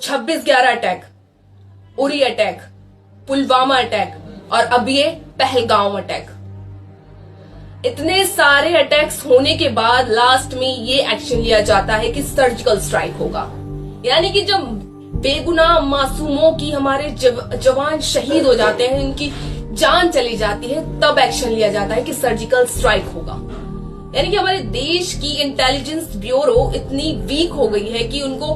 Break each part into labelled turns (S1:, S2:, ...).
S1: 26/11 attack, Uri attack, Pulwama attack और अब ये पहलगाम अटैक। इतने सारे अटैक्स होने के बाद लास्ट में ये एक्शन लिया जाता है कि सर्जिकल स्ट्राइक होगा, यानी कि जब बेगुनाह मासूमों की हमारे जवान शहीद हो जाते हैं, उनकी जान चली जाती है, तब एक्शन लिया जाता है कि सर्जिकल स्ट्राइक होगा। यानी कि हमारे देश की इंटेलिजेंस ब्यूरो इतनी वीक हो गई है कि उनको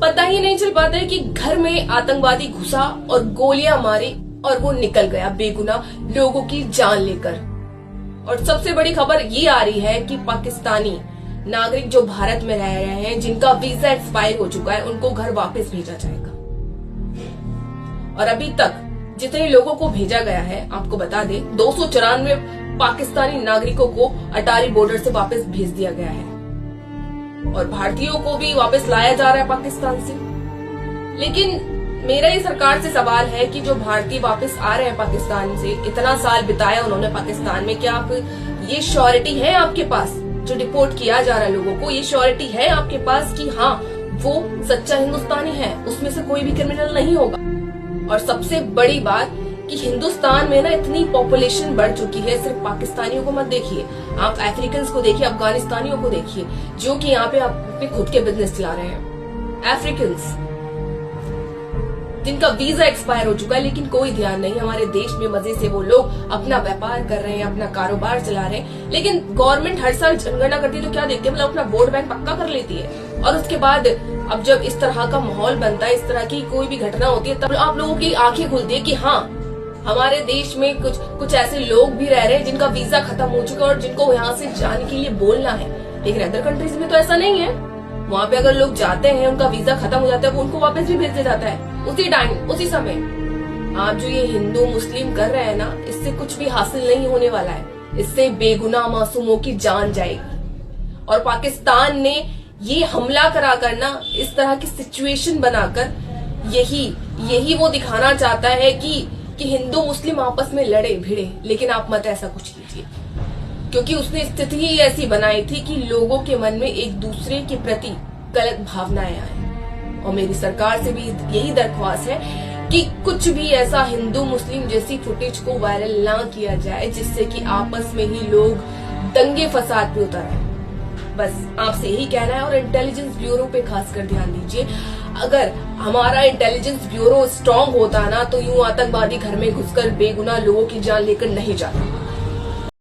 S1: पता ही नहीं चल पाता है कि घर में आतंकवादी घुसा और गोलियां मारी और वो निकल गया बेगुनाह लोगों की जान लेकर। और सबसे बड़ी खबर ये आ रही है कि पाकिस्तानी नागरिक जो भारत में रह रहे हैं, जिनका वीजा एक्सपायर हो चुका है, उनको घर वापस भेजा जाएगा। और अभी तक जितने लोगों को भेजा गया है, आपको बता दें 294 पाकिस्तानी नागरिकों को अटारी बॉर्डर से वापस भेज दिया गया है और भारतीयों को भी वापस लाया जा रहा है पाकिस्तान से। लेकिन मेरा ये सरकार से सवाल है कि जो भारतीय वापस आ रहे हैं पाकिस्तान से, इतना साल बिताया उन्होंने पाकिस्तान में, क्या आप ये श्योरिटी है आपके पास? जो डिपोर्ट किया जा रहा है लोगों को, ये श्योरिटी है आपके पास कि हाँ वो सच्चा हिंदुस्तानी है, उसमें से कोई भी क्रिमिनल नहीं होगा? और सबसे बड़ी बात कि हिंदुस्तान में ना इतनी पॉपुलेशन बढ़ चुकी है, सिर्फ पाकिस्तानियों को मत देखिए, आप अफ्रीकन को देखिए, अफगानिस्तानियों को देखिए, जो कि यहाँ पे अपने खुद के बिजनेस चला रहे हैं। अफ्रीकन जिनका वीजा एक्सपायर हो चुका है, लेकिन कोई ध्यान नहीं, हमारे देश में मजे से वो लोग अपना व्यापार कर रहे हैं, अपना कारोबार चला रहे हैं। लेकिन गवर्नमेंट हर साल जनगणना करती है तो क्या देखती है, मतलब अपना वोट बैंक पक्का कर लेती है। और उसके बाद अब जब इस तरह का माहौल बनता है, इस तरह की कोई भी घटना होती है, तब आप लोगों की आंखें खुलती है कि हाँ हमारे देश में कुछ ऐसे लोग भी रह रहे हैं जिनका वीजा खत्म हो चुका है और जिनको यहाँ से जाने के लिए बोलना है। लेकिन अदर कंट्रीज में तो ऐसा नहीं है, वहाँ पे अगर लोग जाते हैं, उनका वीजा खत्म हो जाता है, वो उनको वापस भी भेज दिया जाता है उसी टाइम, उसी समय। आप जो ये हिंदू मुस्लिम कर रहे हैं ना, इससे कुछ भी हासिल नहीं होने वाला है, इससे बेगुनाह मासूमों की जान जाएगी। और पाकिस्तान ने ये हमला करा कर ना, इस तरह की सिचुएशन बनाकर यही वो दिखाना चाहता है कि हिंदू मुस्लिम आपस में लड़े भिड़े। लेकिन आप मत ऐसा कुछ कीजिए, क्योंकि उसने स्थिति ही ऐसी बनाई थी कि लोगों के मन में एक दूसरे के प्रति गलत भावनाएं आए। और मेरी सरकार से भी यही दरख्वास्त है कि कुछ भी ऐसा हिंदू मुस्लिम जैसी फुटेज को वायरल ना किया जाए, जिससे कि आपस में ही लोग दंगे फसाद पे उतर आए। बस आपसे यही कहना है। और इंटेलिजेंस ब्यूरो पे खासकर ध्यान दीजिए, अगर हमारा इंटेलिजेंस ब्यूरो स्ट्रांग होता ना, तो यूं आतंकवादी घर में घुसकर बेगुनाह लोगों की जान लेकर नहीं जाता।